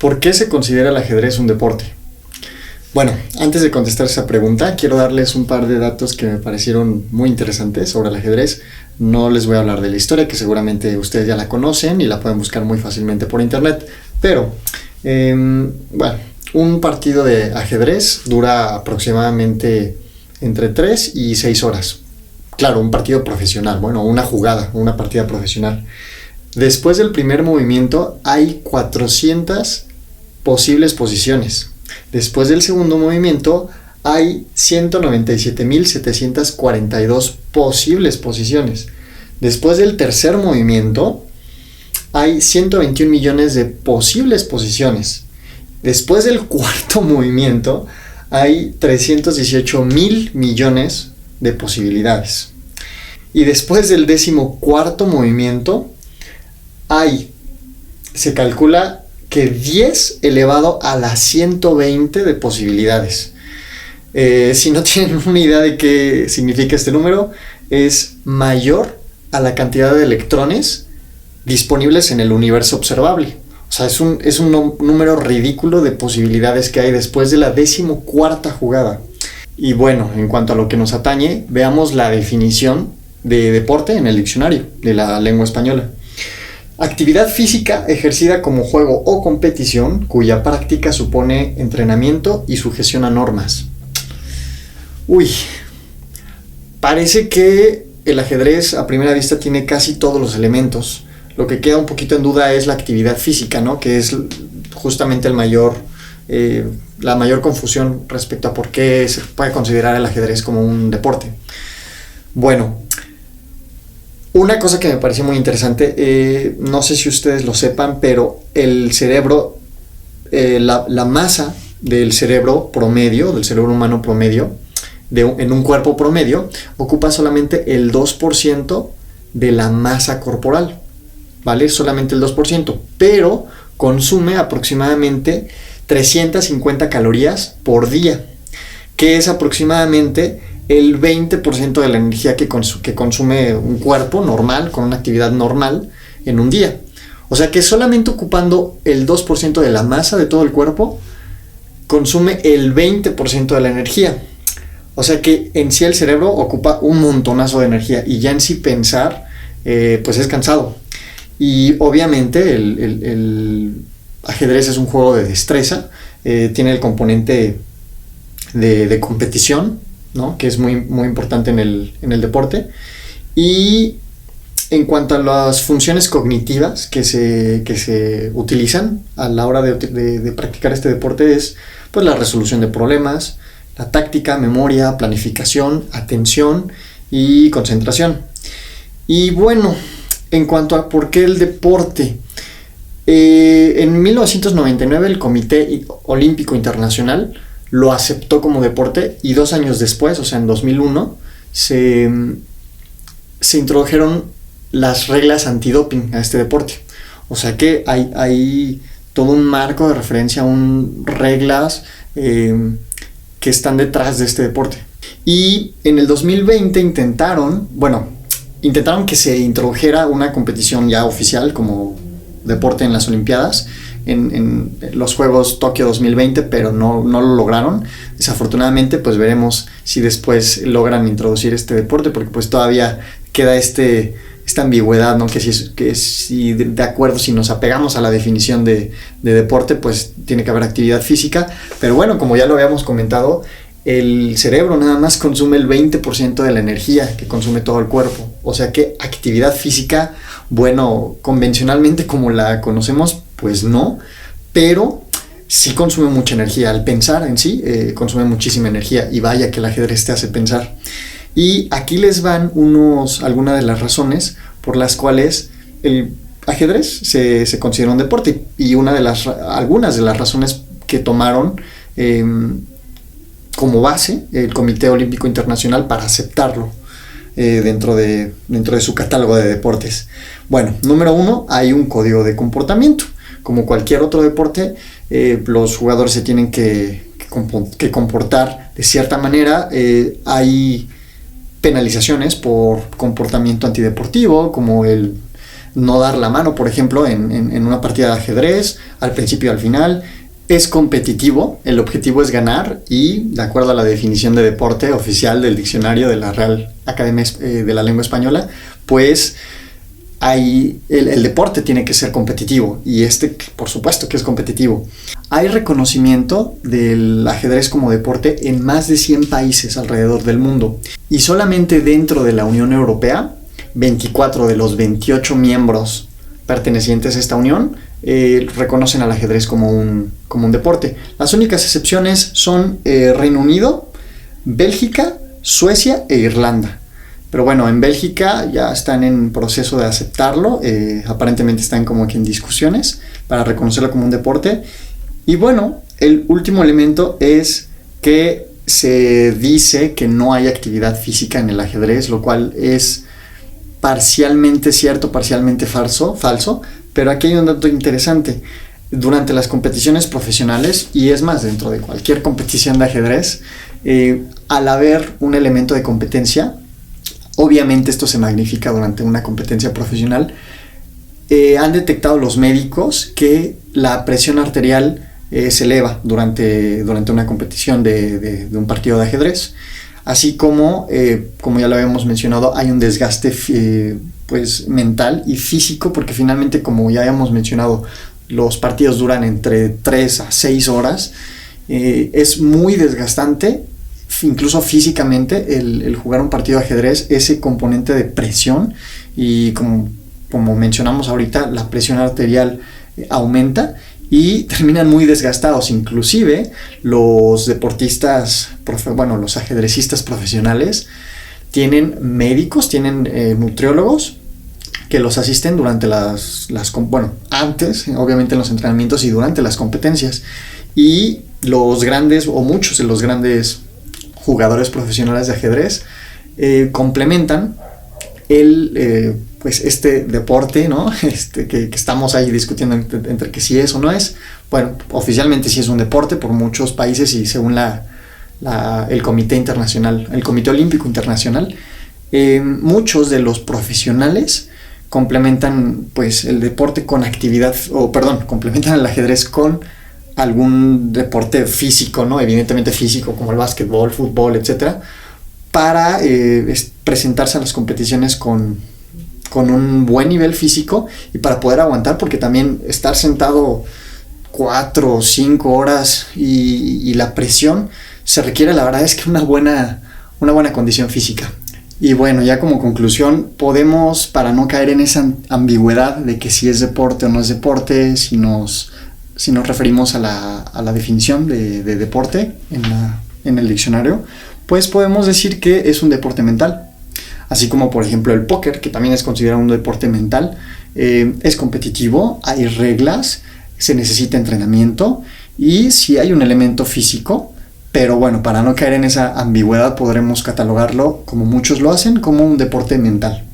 ¿Por qué se considera el ajedrez un deporte? Bueno, antes de contestar esa pregunta, quiero darles un par de datos que me parecieron muy interesantes sobre el ajedrez. No les voy a hablar de la historia, que seguramente ustedes ya la conocen y la pueden buscar muy fácilmente por internet. Pero, bueno, un partido de ajedrez dura aproximadamente entre 3 y 6 horas. Claro, un partido profesional, bueno, una jugada, una partida profesional. Después del primer movimiento hay 400 posibles posiciones. Después del segundo movimiento hay 197.742 posibles posiciones. Después del tercer movimiento hay 121 millones de posibles posiciones. Después del cuarto movimiento hay 318.000 millones de posibilidades. Y después del 14º movimiento se calcula que 10 elevado a la 120 de posibilidades. Si no tienen una idea de qué significa este número, es mayor a la cantidad de electrones disponibles en el universo observable. O sea, es un número ridículo de posibilidades que hay después de la 14ª jugada. Y bueno, en cuanto a lo que nos atañe, veamos la definición de deporte en el diccionario de la lengua española. Actividad física ejercida como juego o competición cuya práctica supone entrenamiento y sujeción a normas. Parece que el ajedrez a primera vista tiene casi todos los elementos. Lo que queda un poquito en duda es la actividad física, ¿no? Que es justamente la mayor confusión respecto a por qué se puede considerar el ajedrez como un deporte. Bueno, una cosa que me pareció muy interesante, no sé si ustedes lo sepan, pero el cerebro, la masa del cerebro promedio, del cerebro humano promedio, en un cuerpo promedio, ocupa solamente el 2% de la masa corporal, ¿vale? Solamente el 2%, pero consume aproximadamente 350 calorías por día, que es aproximadamente el 20% de la energía que consume un cuerpo normal, con una actividad normal, en un día. O sea que solamente ocupando el 2% de la masa de todo el cuerpo, consume el 20% de la energía. O sea que en sí el cerebro ocupa un montonazo de energía, y ya en sí pensar, pues es cansado. Y obviamente el ajedrez es un juego de destreza, tiene el componente de competición, ¿no? Que es muy, muy importante en el deporte. Y en cuanto a las funciones cognitivas que se utilizan a la hora de practicar este deporte, es pues la resolución de problemas, la táctica, memoria, planificación, atención y concentración. Y bueno, en cuanto a por qué el deporte, en 1999 el Comité Olímpico Internacional lo aceptó como deporte, y 2 años después, o sea en 2001, se introdujeron las reglas antidoping a este deporte. O sea que hay todo un marco de referencia, reglas que están detrás de este deporte. Y en el 2020 intentaron que se introdujera una competición ya oficial como deporte en las Olimpiadas, en los Juegos Tokio 2020, pero no lo lograron. Desafortunadamente, pues veremos si después logran introducir este deporte, porque pues todavía queda esta ambigüedad, ¿no? Que si de acuerdo, si nos apegamos a la definición de deporte, pues tiene que haber actividad física. Pero bueno, como ya lo habíamos comentado, el cerebro nada más consume el 20% de la energía que consume todo el cuerpo. O sea que actividad física, bueno, convencionalmente como la conocemos, pues no, pero sí consume mucha energía. Al pensar en sí, consume muchísima energía, y vaya que el ajedrez te hace pensar. Y aquí les van algunas de las razones por las cuales el ajedrez se considera un deporte, y algunas de las razones que tomaron como base el Comité Olímpico Internacional para aceptarlo dentro de su catálogo de deportes. Bueno, número 1, hay un código de comportamiento. Como cualquier otro deporte, los jugadores se tienen que comportar de cierta manera. Hay penalizaciones por comportamiento antideportivo, como el no dar la mano, por ejemplo, en una partida de ajedrez, al principio y al final. Es competitivo, el objetivo es ganar y, de acuerdo a la definición de deporte oficial del diccionario de la Real Academia de la Lengua Española, pues ahí el deporte tiene que ser competitivo y por supuesto que es competitivo. Hay reconocimiento del ajedrez como deporte en más de 100 países alrededor del mundo y solamente dentro de la Unión Europea, 24 de los 28 miembros pertenecientes a esta unión reconocen al ajedrez como un deporte. Las únicas excepciones son Reino Unido, Bélgica, Suecia e Irlanda. Pero bueno, en Bélgica ya están en proceso de aceptarlo, aparentemente están como que en discusiones para reconocerlo como un deporte. Y bueno, el último elemento es que se dice que no hay actividad física en el ajedrez, lo cual es parcialmente cierto, parcialmente falso, pero aquí hay un dato interesante. Durante las competiciones profesionales, y es más, dentro de cualquier competición de ajedrez, al haber un elemento de competencia, obviamente esto se magnifica durante una competencia profesional, han detectado los médicos que la presión arterial se eleva durante una competición de un partido de ajedrez, así como ya lo habíamos mencionado, hay un desgaste pues mental y físico, porque finalmente, como ya habíamos mencionado, los partidos duran entre 3 a 6 horas, es muy desgastante, incluso físicamente, el jugar un partido de ajedrez, ese componente de presión, y como mencionamos ahorita, la presión arterial aumenta y terminan muy desgastados. Inclusive los deportistas, los ajedrecistas profesionales tienen médicos, tienen nutriólogos que los asisten durante antes, obviamente en los entrenamientos y durante las competencias. Y los grandes, o muchos de los grandes jugadores profesionales de ajedrez complementan este deporte, ¿no? Que estamos ahí discutiendo entre que si es o no es. Bueno, oficialmente sí es un deporte por muchos países y según el Comité Internacional, el Comité Olímpico Internacional, muchos de los profesionales complementan pues el deporte con complementan el ajedrez con algún deporte físico, ¿no? Evidentemente físico, como el básquetbol, fútbol, etcétera, para presentarse a las competiciones con un buen nivel físico y para poder aguantar, porque también estar sentado 4 o 5 horas y la presión se requiere, la verdad es que una buena condición física. Y bueno, ya como conclusión, podemos, para no caer en esa ambigüedad de que si es deporte o no es deporte, si nos referimos a la definición de deporte en el diccionario, pues podemos decir que es un deporte mental. Así como, por ejemplo, el póker, que también es considerado un deporte mental, es competitivo, hay reglas, se necesita entrenamiento y sí hay un elemento físico, pero bueno, para no caer en esa ambigüedad podremos catalogarlo, como muchos lo hacen, como un deporte mental.